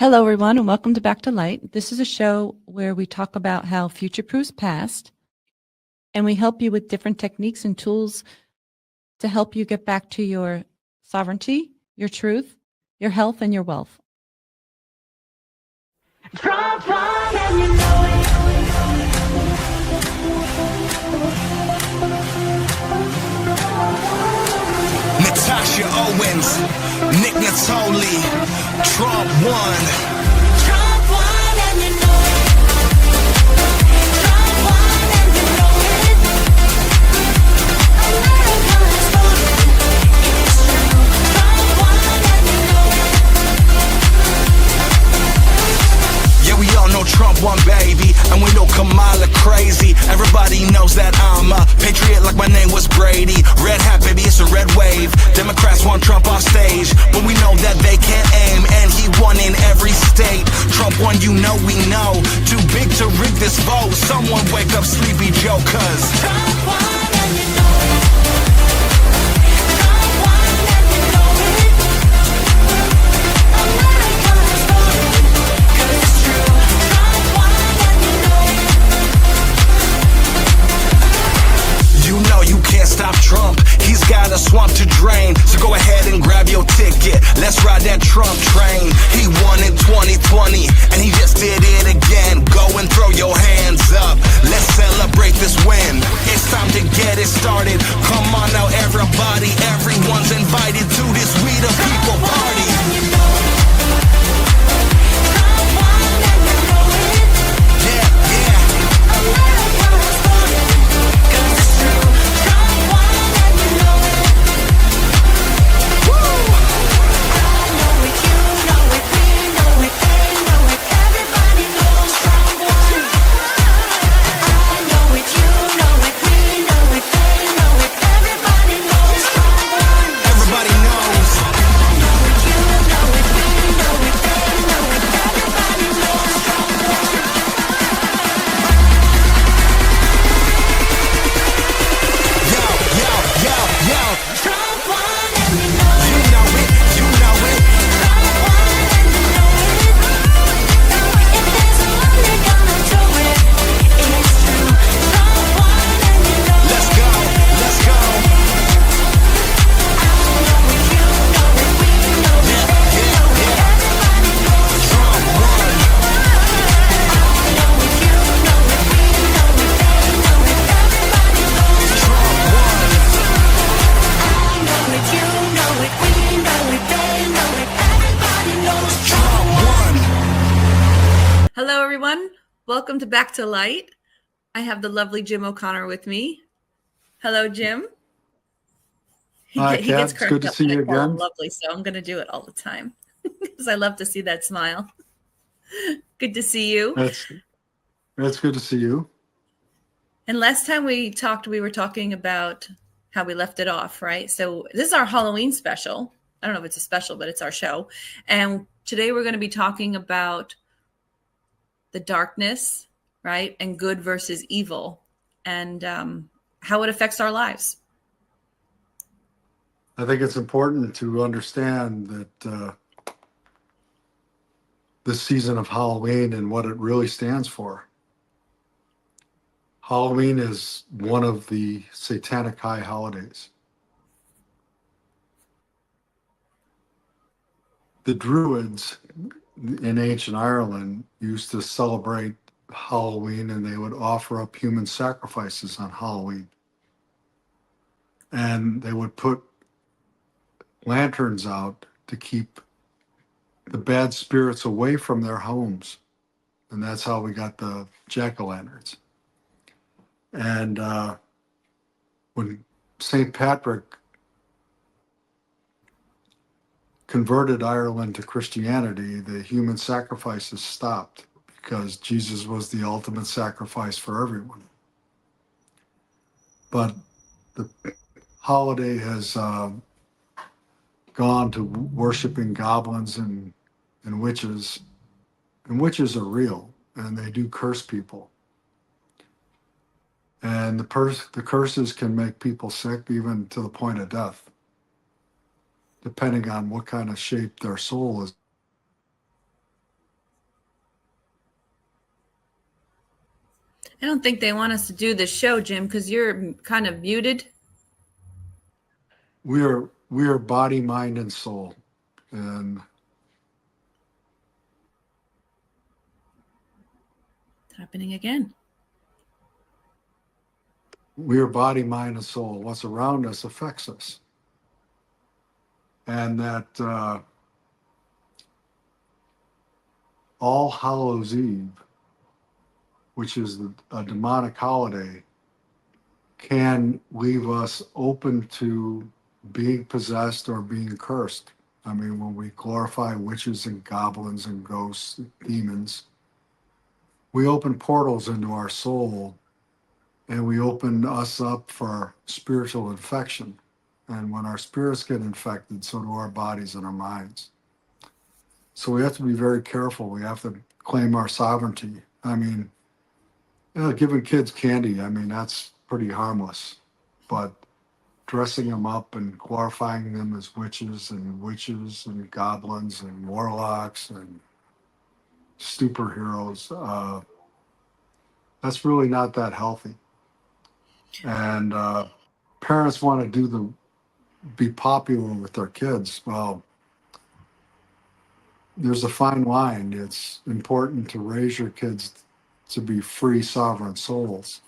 Hello, everyone, and welcome to Back to Light. This is a show where we talk about how future proofs past, and we help you with different techniques and tools to help you get back to your sovereignty, your truth, your health, and your wealth. Trump won and you know it. Natasha Owens, Nick Natoli, Trump won. Trump won and you know it. Trump won and you know it. America has voted. It's true. Trump won and you know it. Yeah, we all know Trump won, baby, and we know Kamala crazy. Everybody knows that I'm a patriot like my name was Brady. Red hat, baby, it's a red wave. Democrats want Trump off stage, but we know that they can't aim, and he won in every state. Trump won, you know we know. Too big to rig this vote. Someone wake up Sleepy Joe, cause Trump won and you know it. Trump won and you know it. America has voted. 'Cause it's true. Trump won and you know it. you know you can't stop Trump. He's got a swamp to drain, so go ahead and grab your ticket. Let's ride that Trump train. He won in 2020, and he just did it again. Go and throw your hands up. Let's celebrate this win. It's time to get it started. Come on now, everybody. Everyone's invited to this We the People party. Yeah, yeah. Everybody knows. Yo, yo, yo, yo. You know it, you know it. Let's go, let's go. Yeah, yeah, yeah. Trump won. Trump won. Trump won. Hello, everyone. Welcome to Back to Light. I have the lovely Jim O'Connor with me. Hello, Jim. Hi, He Kat. gets It's cracked good to up see when I you call him again. lovely, so I'm going to do it all the time because I love to see that smile. Good to see you. That's good to see you. And last time we talked, we were talking about how we left it off, right? So this is our Halloween special. I don't know if it's a special, but it's our show. And today we're going to be talking about the darkness, right? And good versus evil, and how it affects our lives. I think it's important to understand that this season of Halloween and what it really stands for. Halloween is one of the satanic high holidays. The Druids in ancient Ireland used to celebrate Halloween, and they would offer up human sacrifices on Halloween. And they would put lanterns out to keep the bad spirits away from their homes. And that's how we got the jack-o'-lanterns. And when St. Patrick converted Ireland to Christianity, the human sacrifices stopped because Jesus was the ultimate sacrifice for everyone. But the holiday has gone to worshiping goblins and witches. And witches are real, and they do curse people. And the curses can make people sick, even to the point of death, depending on what kind of shape their soul is I don't think they want us to do this show, Jim, because you're kind of muted. We are body, mind, and soul. And It's happening again. we are body, mind, and soul. What's around us affects us. And that All Hallows Eve, which is a demonic holiday, can leave us open to being possessed or being cursed. I mean, when we glorify witches and goblins and ghosts, demons, we open portals into our soul, and we open us up for spiritual infection. And when our spirits get infected, so do our bodies and our minds. So we have to be very careful. We have to claim our sovereignty. I mean, giving kids candy, I mean, that's pretty harmless. But dressing them up and glorifying them as witches and goblins and warlocks and superheroes, that's really not that healthy. And parents want to be popular with their kids. Well, there's a fine line. It's important to raise your kids to be free, sovereign souls.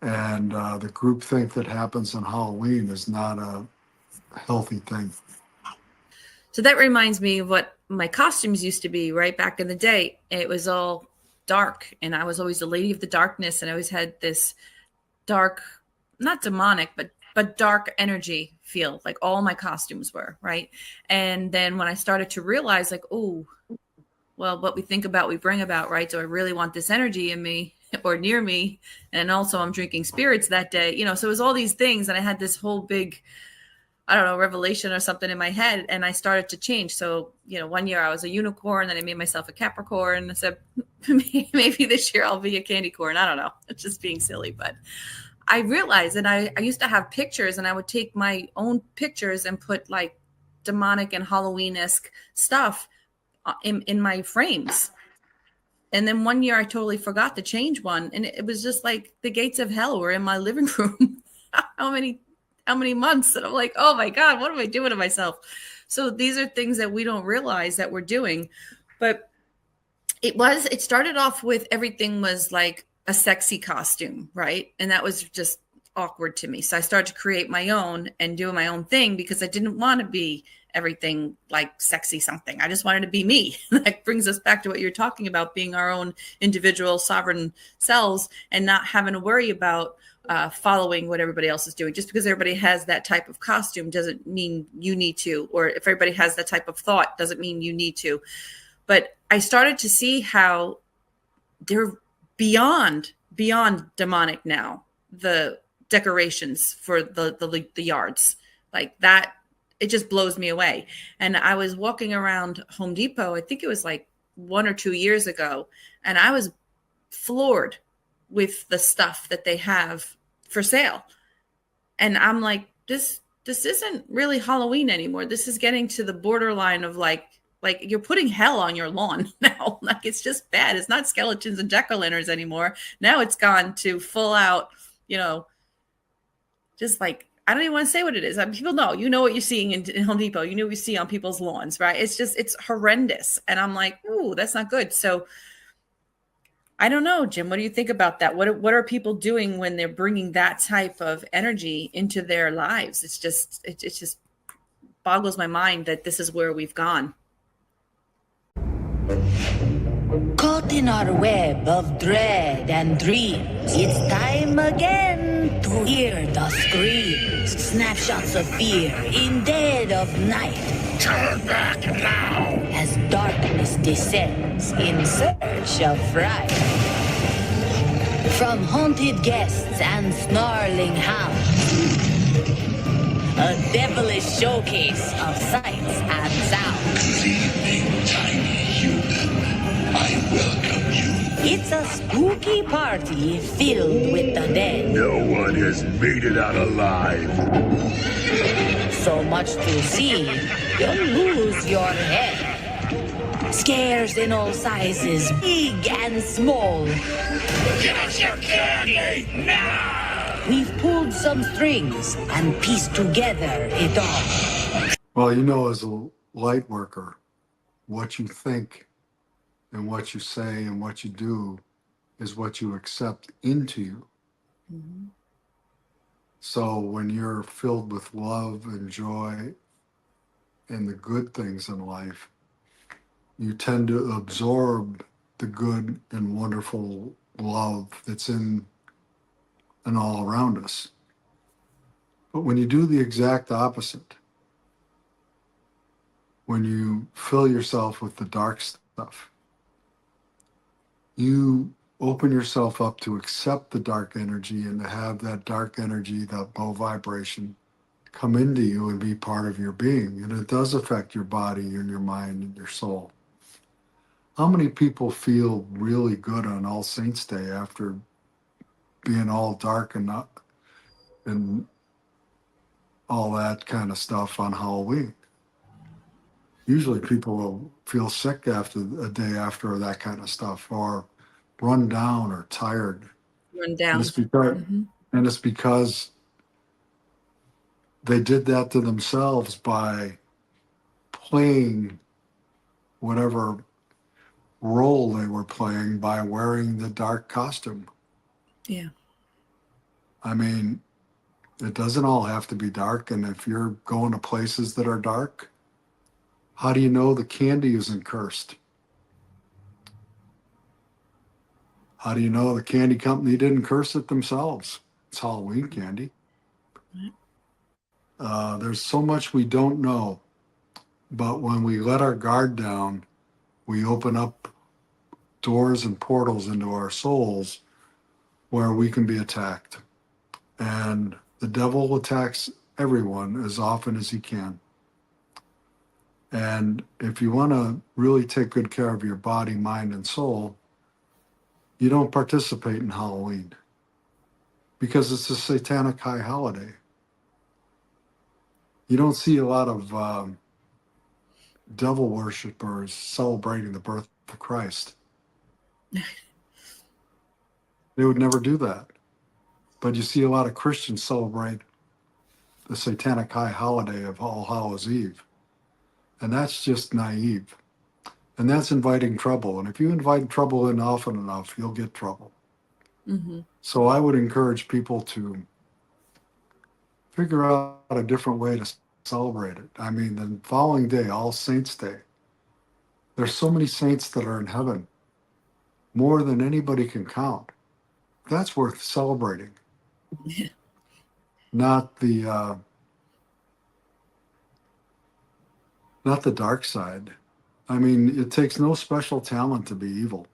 And the groupthink that happens on Halloween is not a healthy thing. So that reminds me of what my costumes used to be right back in the day. It was all dark, and I was always the lady of the darkness, and I always had this dark, not demonic, but dark energy feel, like all my costumes were, right? And then when I started to realize, like, oh, well, what we think about, we bring about, right? So I really want this energy in me or near me. And also I'm drinking spirits that day, so it was all these things. And I had this whole big, I don't know, revelation or something in my head. And I started to change. So, one year I was a unicorn, then I made myself a Capricorn. I said, maybe this year I'll be a candy corn. I don't know. It's just being silly. But I realized, and I used to have pictures, and I would take my own pictures and put like demonic and Halloween-esque stuff in my frames. And then one year I totally forgot to change one. And it was just like the gates of hell were in my living room. How many months? And I'm like, oh my God, what am I doing to myself? So these are things that we don't realize that we're doing. But it started off with everything was like a sexy costume, right? And that was just awkward to me. So I started to create my own and do my own thing because I didn't want to be everything like sexy something. I just wanted to be me. That brings us back to what you're talking about, being our own individual sovereign selves and not having to worry about following what everybody else is doing. Just because everybody has that type of costume doesn't mean you need to, or if everybody has that type of thought doesn't mean you need to. But I started to see how they're beyond demonic now, the decorations for the yards like that. It just blows me away. And I was walking around Home Depot, I think it was like 1 or 2 years ago, and I was floored with the stuff that they have for sale. And I'm like, this isn't really Halloween anymore. This is getting to the borderline of like you're putting hell on your lawn now. Like, it's just bad. It's not skeletons and jack-o'-lanterns anymore. Now it's gone to full out, just like, I don't even want to say what it is. I mean, people know, what you're seeing in Home Depot. You know what you see on people's lawns, right? It's horrendous. And I'm like, ooh, that's not good. So I don't know, Jim, what do you think about that? What are people doing when they're bringing that type of energy into their lives? It just boggles my mind that this is where we've gone. Caught in our web of dread and dreams, it's time again to hear the screams. Snapshots of fear in dead of night. Turn back now as darkness descends in search of fright. From haunted guests and snarling hounds, a devilish showcase of sights and sounds. Good evening, tiny human. I welcome you. It's a spooky party filled with the dead. No one has made it out alive. So much to see, you'll lose your head. Scares in all sizes, big and small. Give us your candy now! We've pulled some strings and pieced together it all. Well, you know, as a light worker, what you think and what you say and what you do is what you accept into you. So when you're filled with love and joy and the good things in life, you tend to absorb the good and wonderful love that's in and all around us. But when you do the exact opposite, when you fill yourself with the dark stuff, you open yourself up to accept the dark energy and to have that dark energy, that low vibration, come into you and be part of your being. And it does affect your body and your mind and your soul. How many people feel really good on All Saints Day after being all dark and all that kind of stuff on Halloween? Usually people will feel sick after a day after that kind of stuff, or run down or tired. Run down. And it's because they did that to themselves by playing whatever role they were playing by wearing the dark costume. Yeah. I mean, it doesn't all have to be dark. And if you're going to places that are dark, how do you know the candy isn't cursed? How do you know the candy company didn't curse it themselves? It's Halloween candy. There's so much we don't know. But when we let our guard down, we open up doors and portals into our souls where we can be attacked. And the devil attacks everyone as often as he can. And if you want to really take good care of your body, mind, and soul, you don't participate in Halloween because it's a satanic high holiday. You don't see a lot of devil worshipers celebrating the birth of Christ. They would never do that. But you see a lot of Christians celebrate the satanic high holiday of All Hallows Eve. And that's just naive. And that's inviting trouble. And if you invite trouble in often enough, you'll get trouble. So I would encourage people to figure out a different way to celebrate it. I mean, the following day, All Saints Day, there's so many saints that are in heaven, more than anybody can count. That's worth celebrating. Not the dark side. I mean, it takes no special talent to be evil.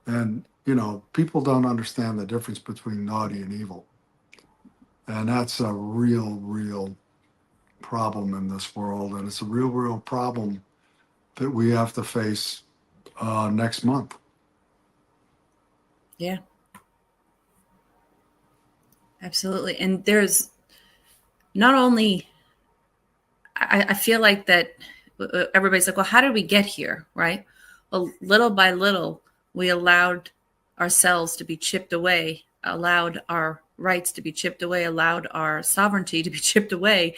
And, you know, people don't understand the difference between naughty and evil. And that's a real, real problem in this world. And it's a real, real problem that we have to face next month. Yeah. Absolutely. And there's not only, I feel like that everybody's like, well, how did we get here? Right. Well, little by little, we allowed ourselves to be chipped away, allowed our rights to be chipped away, allowed our sovereignty to be chipped away.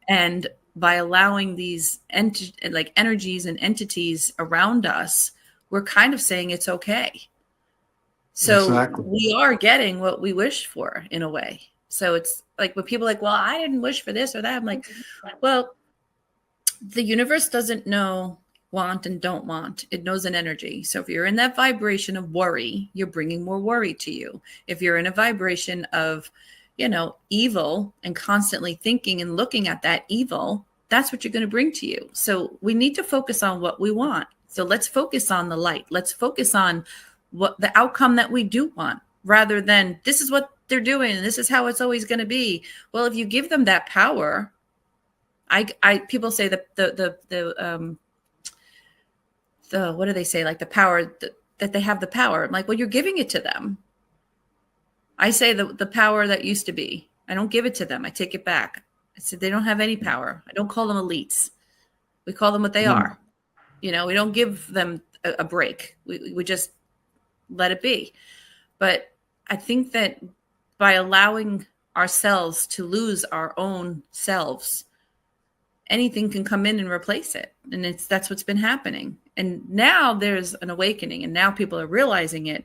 And by allowing these energies and entities around us, we're kind of saying it's okay. So Exactly. we are getting what we wished for in a way. So it's like when people are like, well, I didn't wish for this or that. I'm like, well, the universe doesn't know want and don't want. It knows an energy. So if you're in that vibration of worry, you're bringing more worry to you. If you're in a vibration of, you know, evil and constantly thinking and looking at that evil, that's what you're going to bring to you. So we need to focus on what we want. So let's focus on the light. Let's focus on what the outcome that we do want, rather than this is what they're doing and this is how it's always going to be. Well, if you give them that power, people say that the what do they say? Like the power that they have the power. I'm like, well, you're giving it to them. I say the power that used to be. I don't give it to them. I take it back. I said they don't have any power. I don't call them elites. We call them what they are. We don't give them a break. We just let it be. But I think that by allowing ourselves to lose our own selves, anything can come in and replace it. And that's what's been happening. And now there's an awakening, and now people are realizing it.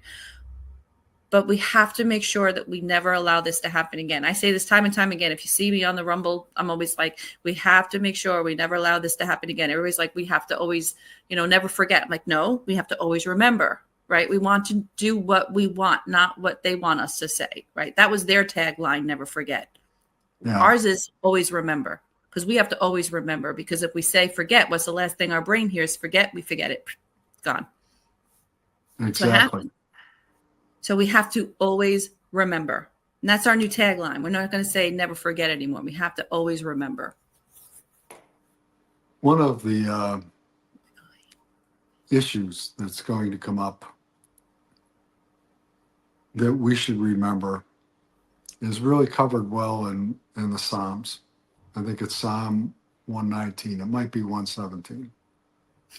But we have to make sure that we never allow this to happen again. I say this time and time again. If you see me on the Rumble, I'm always like, we have to make sure we never allow this to happen again. Everybody's like, we have to always, never forget. I'm like, no, we have to always remember, right? We want to do what we want, not what they want us to say, right? That was their tagline, never forget. Yeah. Ours is always remember, because we have to always remember. Because if we say forget, what's the last thing our brain hears? Forget, we forget it. It's gone. That's what Exactly. happened. So we have to always remember. And that's our new tagline. We're not going to say never forget anymore. We have to always remember. One of the issues that's going to come up that we should remember is really covered well in the Psalms. I think it's Psalm 119. It might be 117.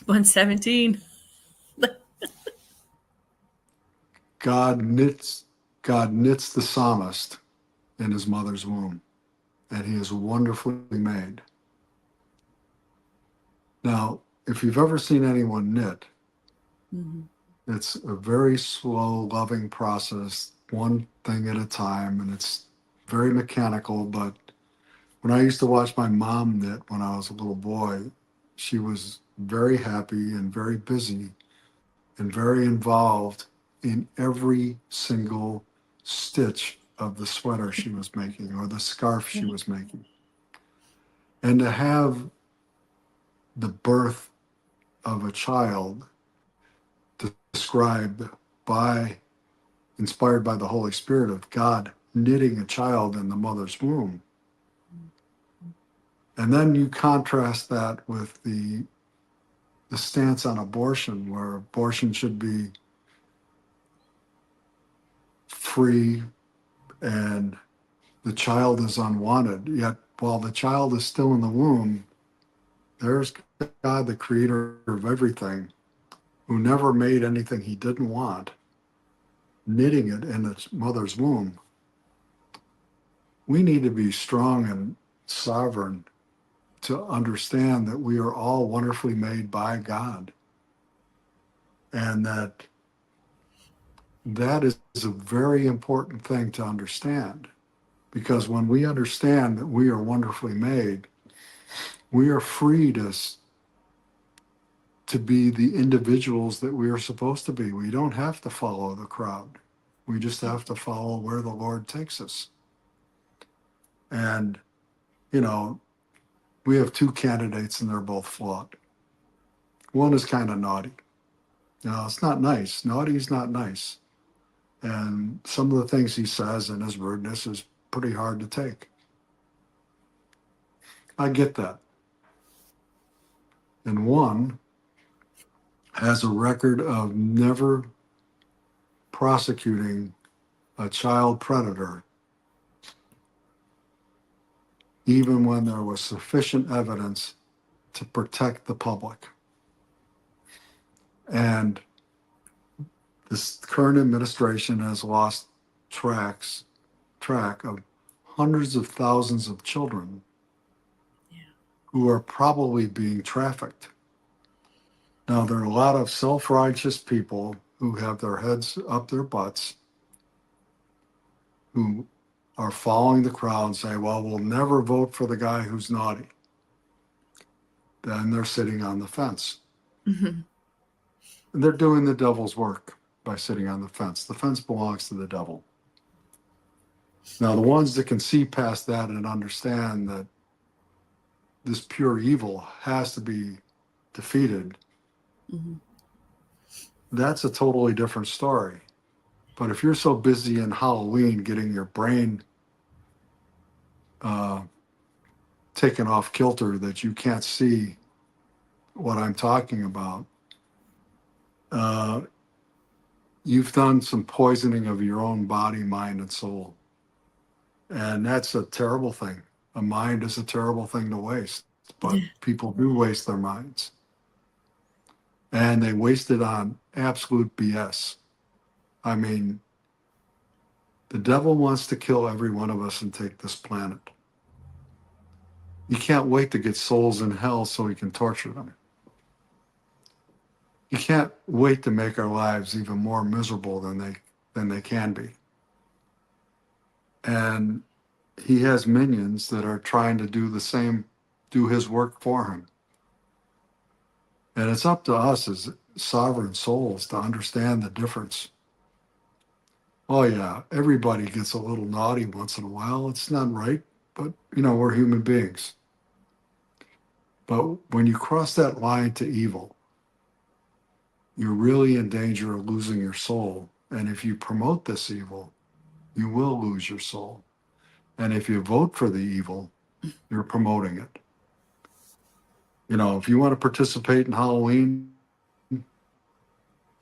117. God knits the psalmist in his mother's womb, and he is wonderfully made. Now, if you've ever seen anyone knit, it's a very slow, loving process, one thing at a time, and it's very mechanical. But when I used to watch my mom knit when I was a little boy, she was very happy and very busy and very involved in every single stitch of the sweater she was making or the scarf she was making. And to have the birth of a child described inspired by the Holy Spirit of God knitting a child in the mother's womb. And then you contrast that with the stance on abortion, where abortion should be free and the child is unwanted. Yet while the child is still in the womb, there's God, the creator of everything, who never made anything he didn't want, knitting it in its mother's womb. We need to be strong and sovereign to understand that we are all wonderfully made by God. And that is a very important thing to understand, because when we understand that we are wonderfully made, we are free to be the individuals that we are supposed to be. We don't have to follow the crowd. We just have to follow where the Lord takes us. And, we have two candidates and they're both flawed. One is kind of naughty. Now, it's not nice. Naughty is not nice. And some of the things he says in his rudeness is pretty hard to take. I get that. And one has a record of never prosecuting a child predator, even when there was sufficient evidence to protect the public. And this current administration has lost track of hundreds of thousands of children who are probably being trafficked. Now, there are a lot of self-righteous people who have their heads up their butts, who are following the crowd and say, well, we'll never vote for the guy who's naughty. Then they're sitting on the fence. And they're doing the devil's work by sitting on the fence. The fence belongs to the devil. Now, the ones that can see past that and understand that this pure evil has to be defeated, that's a totally different story. But if you're so busy in Halloween getting your brain taken off kilter that you can't see what I'm talking about, you've done some poisoning of your own body, mind, and soul. And that's a terrible thing. A mind is a terrible thing to waste, but people do waste their minds. And they waste it on absolute BS. I mean, the devil wants to kill every one of us and take this planet. You can't wait to get souls in hell so he can torture them. You can't wait to make our lives even more miserable than they can be. And he has minions that are trying to do the same, do his work for him. And it's up to us as sovereign souls to understand the difference. Oh yeah, everybody gets a little naughty once in a while. It's not right, but we're human beings. But when you cross that line to evil, you're really in danger of losing your soul. And if you promote this evil, you will lose your soul. And if you vote for the evil, you're promoting it. If you want to participate in Halloween and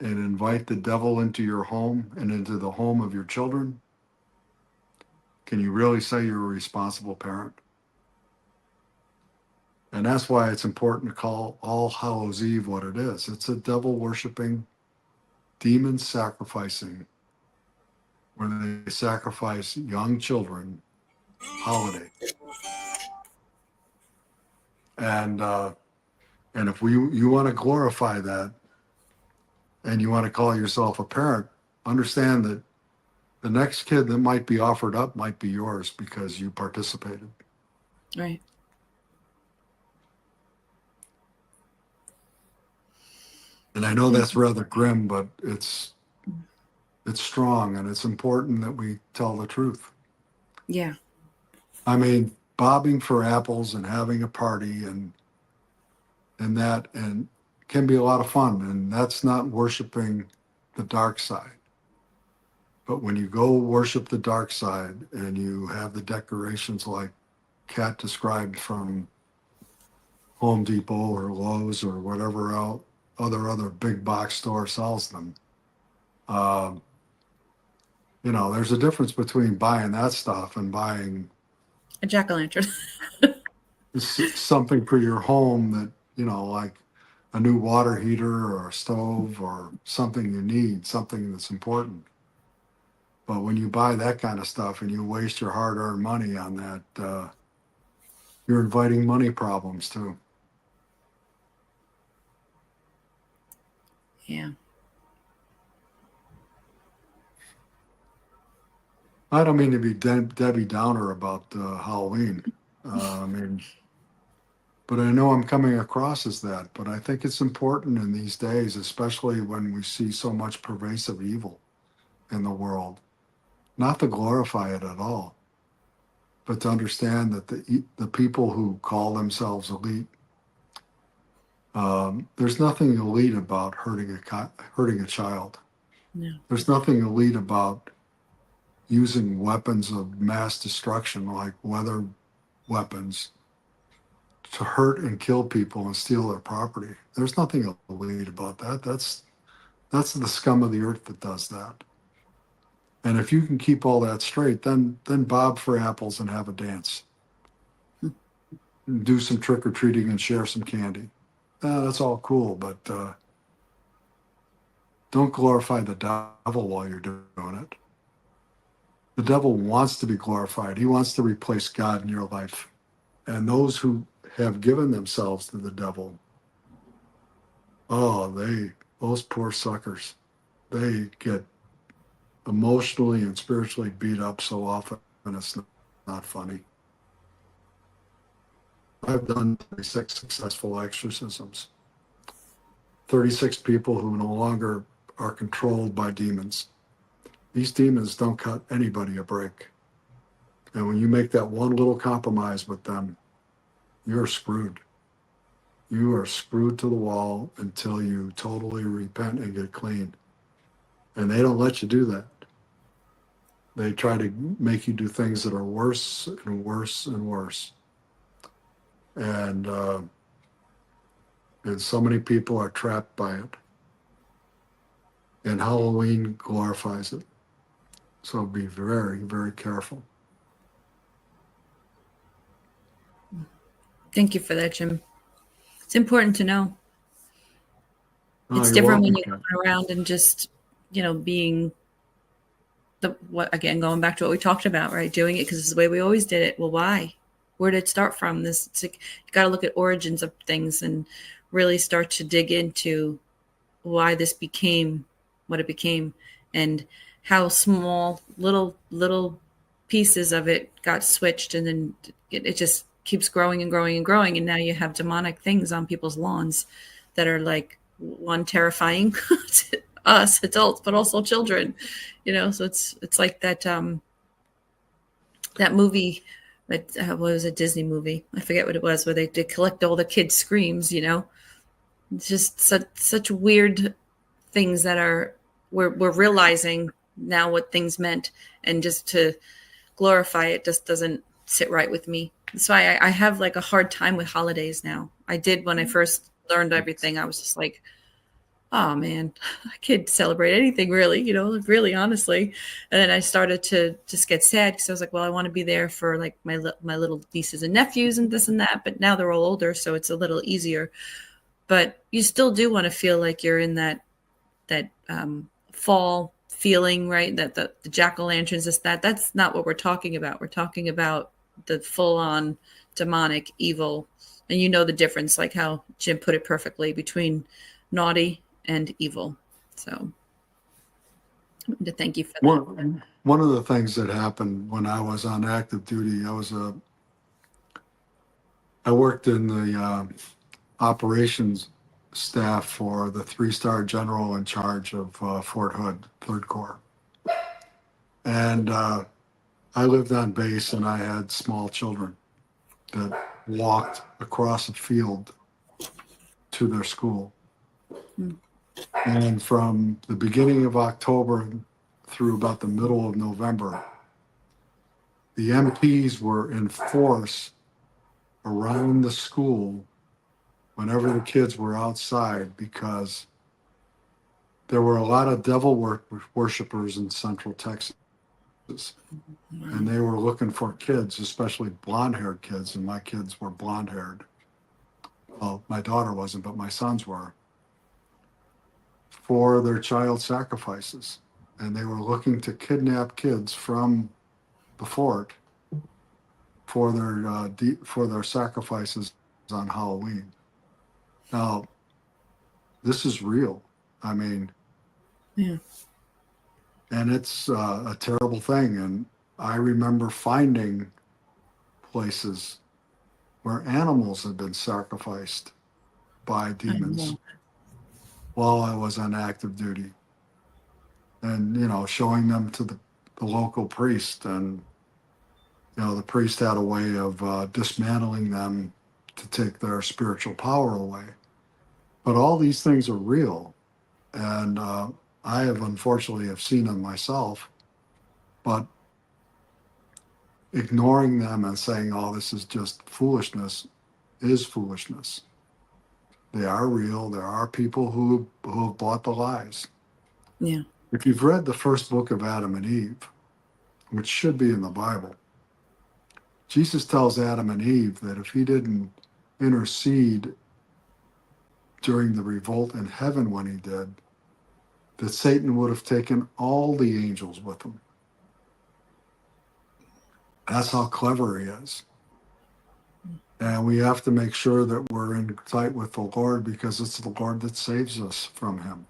invite the devil into your home and into the home of your children, can you really say you're a responsible parent? And that's why it's important to call All Hallows Eve what it is. It's a devil-worshiping, demon-sacrificing, where they sacrifice young children holiday. And if you want to glorify that, and you want to call yourself a parent, understand that the next kid that might be offered up might be yours because you participated. Right. And I know that's rather grim, but it's strong, and it's important that we tell the truth. Yeah. I mean, bobbing for apples and having a party and that and can be a lot of fun, and that's not worshiping the dark side. But when you go worship the dark side and you have the decorations like Kat described from Home Depot or Lowe's or whatever else, other big box store sells them. There's a difference between buying that stuff and buying A jack-o'-lantern. something for your home that, like a new water heater or a stove or something you need, something that's important. But when you buy that kind of stuff and you waste your hard-earned money on that, you're inviting money problems too. Yeah. I don't mean to be Debbie Downer about Halloween. But I know I'm coming across as that. But I think it's important in these days, especially when we see so much pervasive evil in the world, not to glorify it at all, but to understand that the people who call themselves elite, there's nothing elite about hurting a child. No. There's nothing elite about using weapons of mass destruction like weather weapons to hurt and kill people and steal their property. There's nothing elite about that. That's the scum of the earth that does that. And if you can keep all that straight, then bob for apples and have a dance. Do some trick-or-treating and share some candy. That's all cool, but don't glorify the devil while you're doing it. The devil wants to be glorified. He wants to replace God in your life. And those who have given themselves to the devil, those poor suckers, they get emotionally and spiritually beat up so often, and it's not funny. I've done 36 successful exorcisms. 36 people who no longer are controlled by demons. These demons don't cut anybody a break. And when you make that one little compromise with them, you're screwed. You are screwed to the wall until you totally repent and get clean. And they don't let you do that. They try to make you do things that are worse and worse and worse. And so many people are trapped by it. And Halloween glorifies it. So be very, very careful. Thank you for that, Jim. It's important to know. Oh, It's you're different when welcome, you're Ken. going around and just, being what again, going back to what we talked about, right? Doing it because it's the way we always did it. Well, why? Where did it start from? It's like you got to look at origins of things and really start to dig into why this became what it became and how small little pieces of it got switched and then it just keeps growing and growing and growing and now you have demonic things on people's lawns that are like one terrifying to us adults but also children, so it's like that movie that what was a Disney movie, I forget what it was, where they collect all the kids screams. It's just such weird things that we're realizing now what things meant, and just to glorify it just doesn't sit right with me. That's why I have like a hard time with holidays now. I did when I first learned everything. I was just like, oh man, I can't celebrate anything really, really honestly. And then I started to just get sad because I was like, well, I want to be there for like my little nieces and nephews and this and that. But now they're all older, so it's a little easier. But you still do want to feel like you're in that fall feeling, right? That the jack-o'-lanterns, that's not what we're talking about. We're talking about the full-on demonic evil. And you know the difference, like how Jim put it perfectly, between naughty and evil. So I wanted to thank you for that. One of the things that happened when I was on active duty, I worked in the operations staff for the 3-star general in charge of Fort Hood, 3rd Corps. And I lived on base and I had small children that walked across a field to their school. And from the beginning of October through about the middle of November, the MPs were in force around the school whenever the kids were outside, because there were a lot of devil worshippers in Central Texas. And they were looking for kids, especially blonde-haired kids, and my kids were blonde-haired. Well, my daughter wasn't, but my sons were, for their child sacrifices. And they were looking to kidnap kids from the fort for their sacrifices on Halloween. Now, this is real. I mean, Yeah. and it's a terrible thing. And I remember finding places where animals had been sacrificed by demons while I was on active duty. And, showing them to the local priest. And, the priest had a way of dismantling them to take their spiritual power away. But all these things are real. And I have unfortunately have seen them myself. But ignoring them and saying, oh, this is just foolishness, is foolishness. They are real. There are people who have bought the lies. Yeah. If you've read the first book of Adam and Eve, which should be in the Bible, Jesus tells Adam and Eve that if he didn't intercede during the revolt in heaven when he did, that Satan would have taken all the angels with him. That's how clever he is. And we have to make sure that we're in tight with the Lord, because it's the Lord that saves us from him.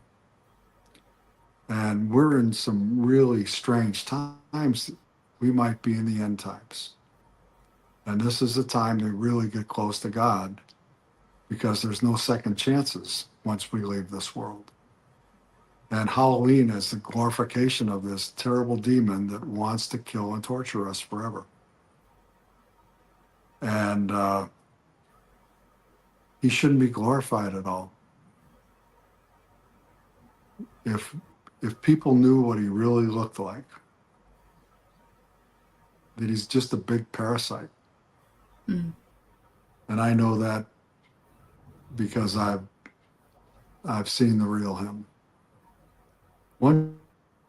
And we're in some really strange times. We might be in the end times. And this is the time to really get close to God, because there's no second chances once we leave this world. And Halloween is the glorification of this terrible demon that wants to kill and torture us forever. And he shouldn't be glorified at all. If people knew what he really looked like, that he's just a big parasite. Mm. And I know that because I've seen the real him. Once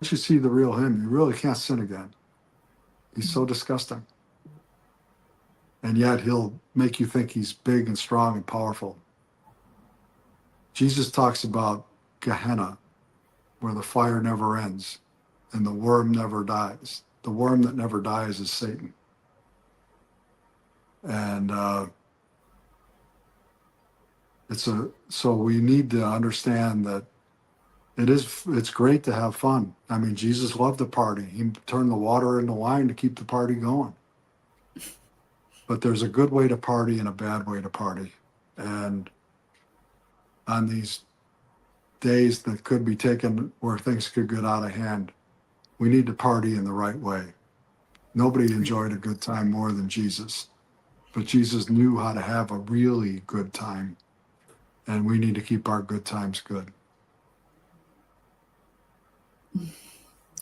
you see the real him, you really can't sin again. He's so disgusting. And yet he'll make you think he's big and strong and powerful. Jesus talks about Gehenna, where the fire never ends and the worm never dies. The worm that never dies is Satan. And so we need to understand that it's great to have fun. I mean, Jesus loved to party. He turned the water into wine to keep the party going. But there's a good way to party and a bad way to party. And on these days that could be taken where things could get out of hand, we need to party in the right way. Nobody enjoyed a good time more than Jesus. But Jesus knew how to have a really good time. And we need to keep our good times good.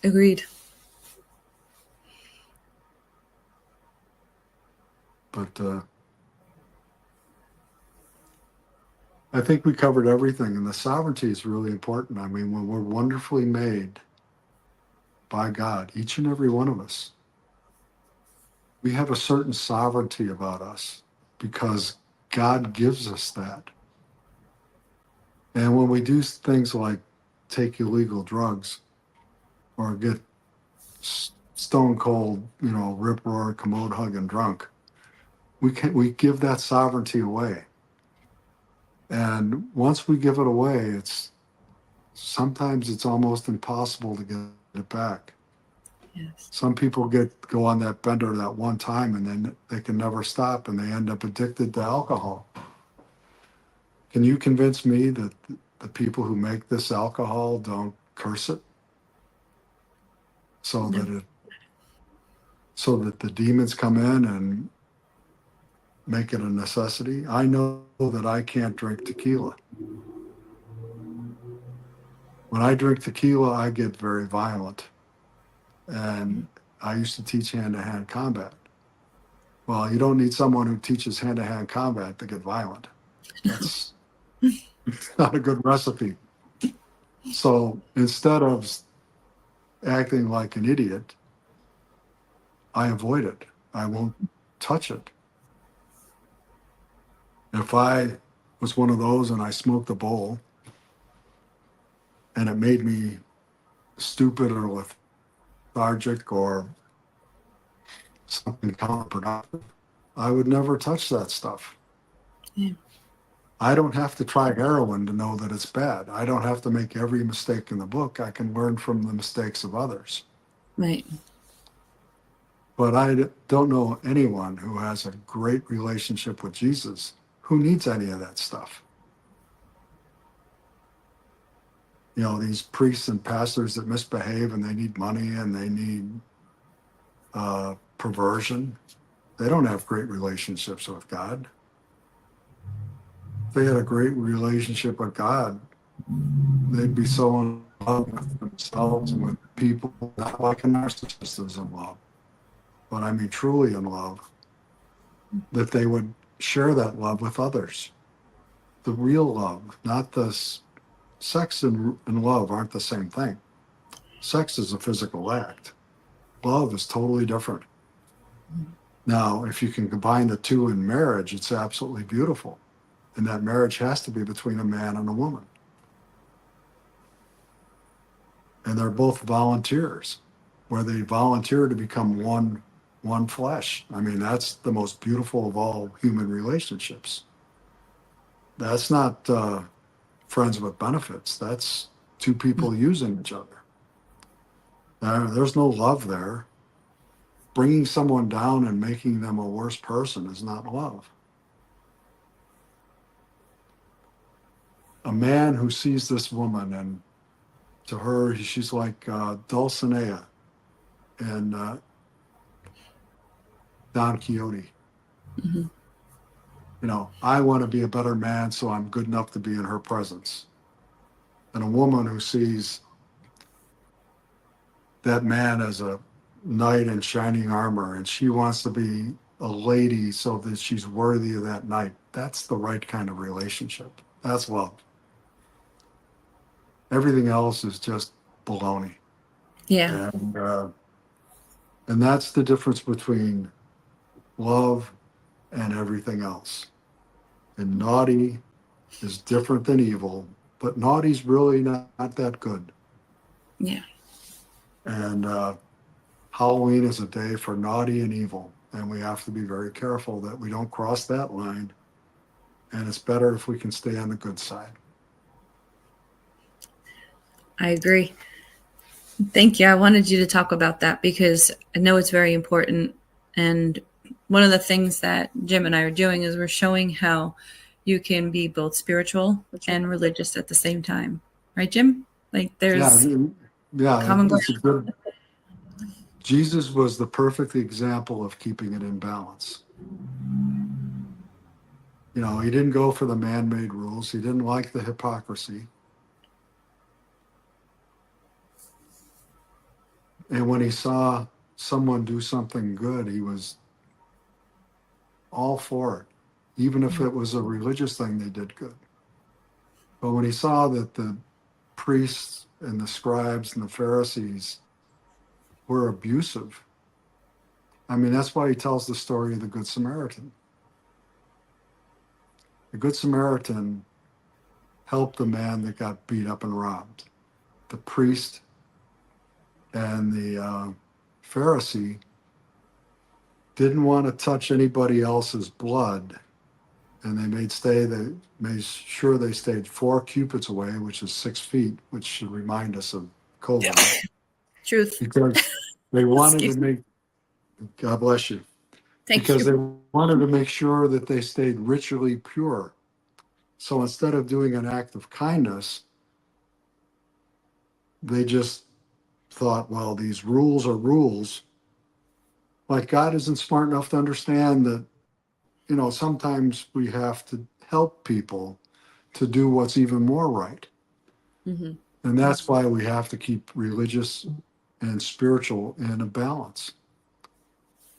Agreed. But I think we covered everything, and the sovereignty is really important. I mean, when we're wonderfully made by God, each and every one of us, we have a certain sovereignty about us because God gives us that. And when we do things like take illegal drugs or get stone cold, rip roar, commode hugging drunk, we give that sovereignty away. And once we give it away, sometimes it's almost impossible to get it back. Yes. Some people go on that bender that one time and then they can never stop and they end up addicted to alcohol. Can you convince me that the people who make this alcohol don't curse it? So that the demons come in and make it a necessity? I know that I can't drink tequila. When I drink tequila, I get very violent. And I used to teach hand-to-hand combat. Well, you don't need someone who teaches hand-to-hand combat to get violent. That's not a good recipe. So instead of acting like an idiot, I avoid it. I won't touch it. If I was one of those and I smoked a bowl and it made me stupid or lethargic or something counterproductive, I would never touch that stuff. Yeah. I don't have to try heroin to know that it's bad. I don't have to make every mistake in the book. I can learn from the mistakes of others. Right. But I don't know anyone who has a great relationship with Jesus who needs any of that stuff. These priests and pastors that misbehave and they need money and they need perversion, they don't have great relationships with God. If they had a great relationship with God, they'd be so in love with themselves and with people, not like a narcissist is in love, but I mean truly in love, that they would share that love with others. The real love, not this. Sex and love aren't the same thing. Sex is a physical act. Love is totally different. Now, if you can combine the two in marriage, it's absolutely beautiful. And that marriage has to be between a man and a woman. And they're both volunteers, where they volunteer to become one flesh. I mean, that's the most beautiful of all human relationships. That's not friends with benefits. That's two people using each other. There's no love there. Bringing someone down and making them a worse person is not love. A man who sees this woman, and to her, she's like Dulcinea and Don Quixote. Mm-hmm. I want to be a better man, so I'm good enough to be in her presence. And a woman who sees that man as a knight in shining armor, and she wants to be a lady so that she's worthy of that knight. That's the right kind of relationship. That's love. Everything else is just baloney. Yeah. And that's the difference between love and everything else. And naughty is different than evil, but naughty's really not that good. Yeah. And Halloween is a day for naughty and evil, and we have to be very careful that we don't cross that line. And it's better if we can stay on the good side. I agree. Thank you. I wanted you to talk about that because I know it's very important. And one of the things that Jim and I are doing is we're showing how you can be both spiritual and religious at the same time. Right, Jim? Like there's common it's a good. Jesus was the perfect example of keeping it in balance. You know, he didn't go for the man-made rules. He didn't like the hypocrisy. And when he saw someone do something good, he was all for it, even if it was a religious thing they did good. But when he saw that the priests and the scribes and the Pharisees were abusive, I mean, that's why he tells the story of the Good Samaritan. The Good Samaritan helped the man that got beat up and robbed. The priest and the Pharisee didn't want to touch anybody else's blood, and they made sure they stayed 4 cubits away, which is 6 feet, which should remind us of COVID. truth. Because they wanted Excuse to make, God bless you, Thank because you. they wanted to make sure that they stayed ritually pure. So instead of doing an act of kindness, they just thought, well, these rules are rules. Like God isn't smart enough to understand that, you know, sometimes we have to help people to do what's even more right. Mm-hmm. And that's why we have to keep religious and spiritual in a balance.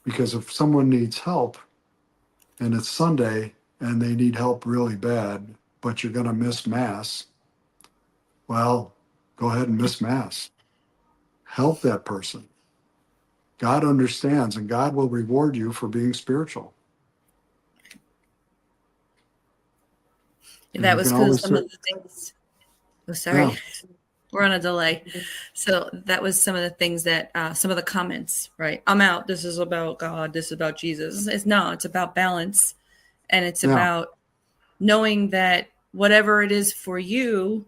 Because if someone needs help and it's Sunday and they need help really bad, but you're going to miss Mass, well, go ahead and miss Mass. Help that person. God understands, and God will reward you for being spiritual. And That you was can because always some of say- the things. Oh, sorry. Yeah. We're on a delay. So that was some of the things that some of the comments, right? I'm out. This is about God. This is about Jesus. It's about balance. And it's Yeah. about knowing that whatever it is for you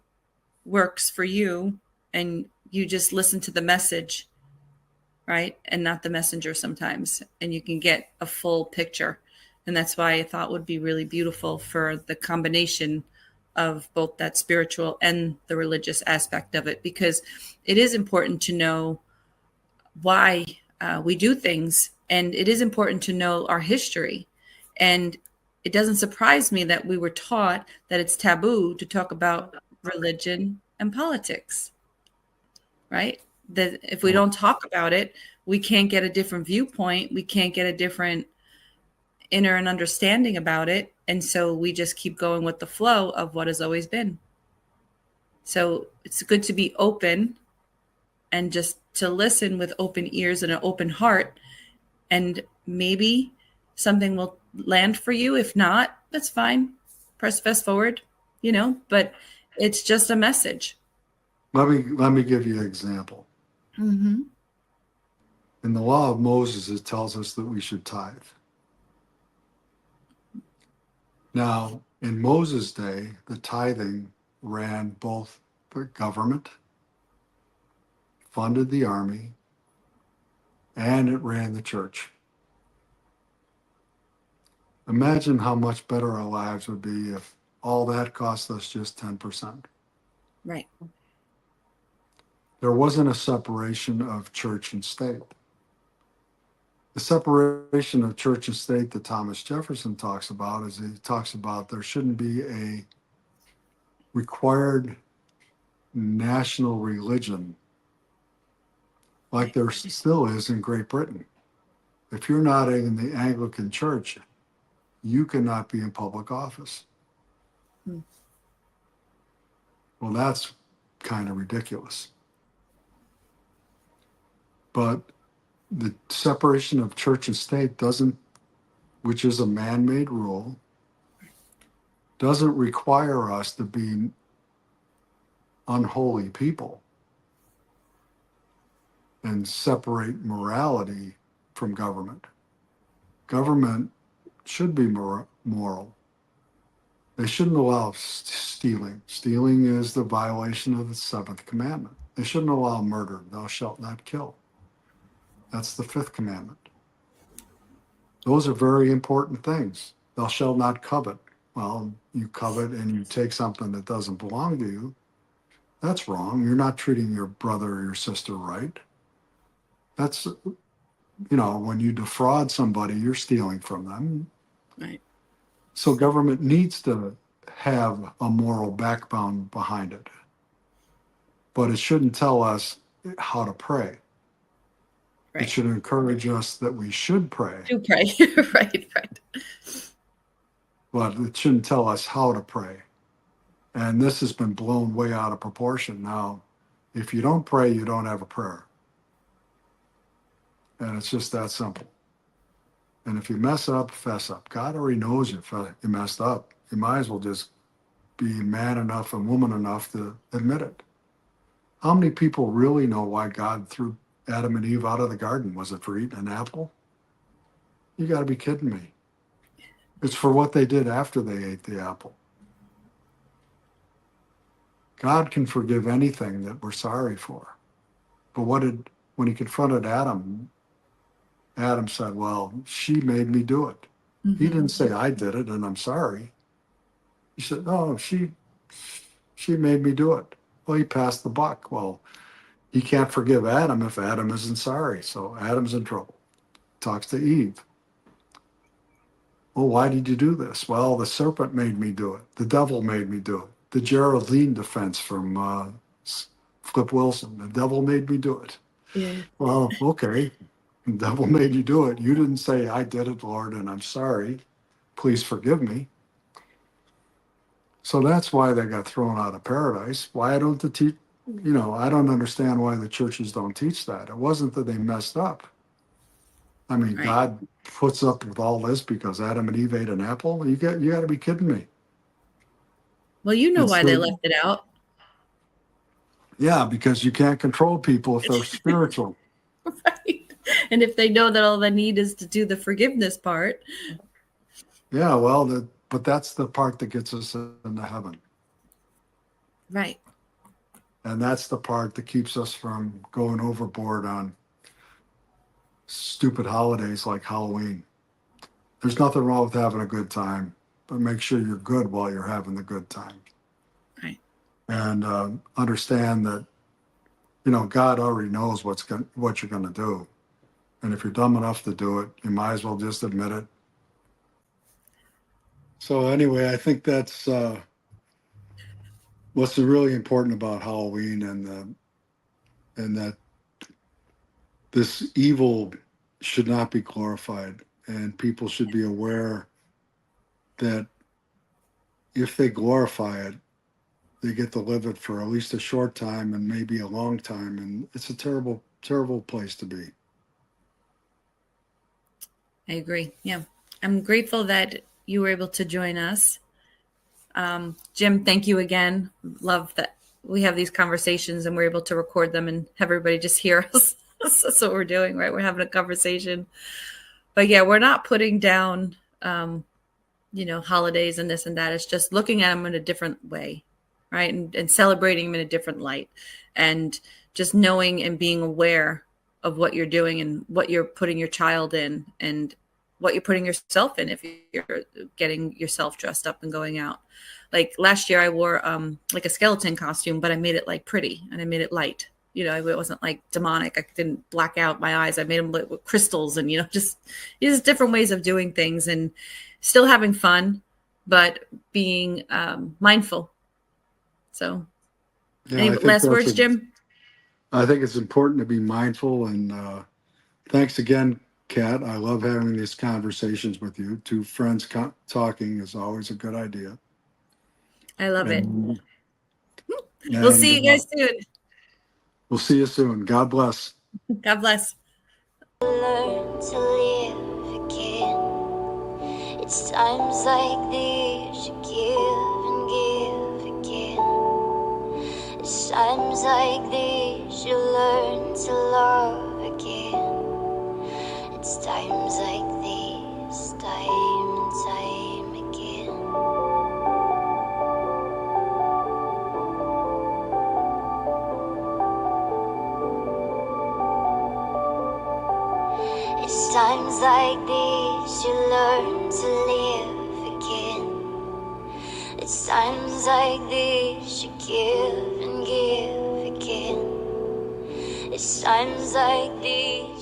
works for you. And you just listen to the message, right? And not the messenger sometimes. And you can get a full picture. And that's why I thought would be really beautiful for the combination of both that spiritual and the religious aspect of it, because it is important to know why we do things. And it is important to know our history. And it doesn't surprise me that we were taught that it's taboo to talk about religion and politics, right? That if we don't talk about it, we can't get a different viewpoint. We can't get a different inner and understanding about it. And so we just keep going with the flow of what has always been. So it's good to be open and just to listen with open ears and an open heart. And maybe something will land for you. If not, that's fine. Press fast forward, but it's just a message. Let me give you an example. Mm-hmm. In the law of Moses, it tells us that we should tithe. Now, in Moses' day, the tithing ran both the government, funded the army, and it ran the church. Imagine how much better our lives would be if all that cost us just 10%. Right. There wasn't a separation of church and state. The separation of church and state that Thomas Jefferson talks about is he talks about there shouldn't be a required national religion like there still is in Great Britain. If you're not in the Anglican Church, you cannot be in public office. Well, that's kind of ridiculous. But the separation of church and state which is a man-made rule, doesn't require us to be unholy people and separate morality from government. Government should be moral. They shouldn't allow stealing. Stealing is the violation of the seventh commandment. They shouldn't allow murder. Thou shalt not kill. That's the fifth commandment. Those are very important things. Thou shalt not covet. Well, you covet and you take something that doesn't belong to you. That's wrong. You're not treating your brother or your sister right. That's, when you defraud somebody, you're stealing from them. Right. So government needs to have a moral backbone behind it. But it shouldn't tell us how to pray. Right. It should encourage us that we should pray. Do pray. Right. But it shouldn't tell us how to pray. And this has been blown way out of proportion. Now, if you don't pray, you don't have a prayer. And it's just that simple. And if you mess up, fess up. God already knows you messed up. You might as well just be man enough and woman enough to admit it. How many people really know why God threw Adam and Eve out of the garden? Was it for eating an apple? You got to be kidding me. It's for what they did after they ate the apple. God can forgive anything that we're sorry for. But when he confronted Adam, Adam said, well, she made me do it. Mm-hmm. He didn't say, I did it and I'm sorry. He said, no, she made me do it. Well, he passed the buck. Well, he can't forgive Adam if Adam isn't sorry. So Adam's in trouble. Talks to Eve. Well, why did you do this? Well, the serpent made me do it. The devil made me do it. The Geraldine defense from Flip Wilson. The devil made me do it. Yeah. Well, okay. The devil made you do it. You didn't say, I did it, Lord, and I'm sorry. Please forgive me. So that's why they got thrown out of paradise. Why don't I don't understand why the churches don't teach that. It wasn't that they messed up. I mean, Right. God puts up with all this because Adam and Eve ate an apple? You got to be kidding me. Well, you know It's why they the- left it out. Yeah, because you can't control people if they're spiritual. Right. And if they know that all they need is to do the forgiveness part. Yeah, well, but that's the part that gets us into heaven. Right. And that's the part that keeps us from going overboard on stupid holidays like Halloween. There's nothing wrong with having a good time, but make sure you're good while you're having the good time. Right. And understand that, God already knows what you're going to do. And if you're dumb enough to do it, you might as well just admit it. So anyway, I think that's what's really important about Halloween, and that this evil should not be glorified, and people should be aware that if they glorify it, they get to live it for at least a short time and maybe a long time, and it's a terrible, terrible place to be. I agree. Yeah. I'm grateful that you were able to join us. Jim, thank you again. Love that we have these conversations and we're able to record them and have everybody just hear us. That's what we're doing, right? We're having a conversation. But yeah, we're not putting down, holidays and this and that. It's just looking at them in a different way, right? And celebrating them in a different light. And just knowing and being aware of what you're doing and what you're putting your child in and what you're putting yourself in if you're getting yourself dressed up and going out. Like last year I wore like a skeleton costume, but I made it like pretty and I made it light. It wasn't like demonic. I didn't black out my eyes. I made them lit with crystals and, just different ways of doing things and still having fun, but being mindful. So Yeah, any I think last that's words, Jim? I think it's important to be mindful, and thanks again, Kat. I love having these conversations with you. Two friends talking is always a good idea. I love it. And We'll see you guys soon. We'll see you soon. God bless. God bless. Learn to live again. It's times like these you give and give again. It's times like these you learn to love again. It's times like these, time and time again. It's times like these you learn to live again. It's times like these you give and give again. It's times like these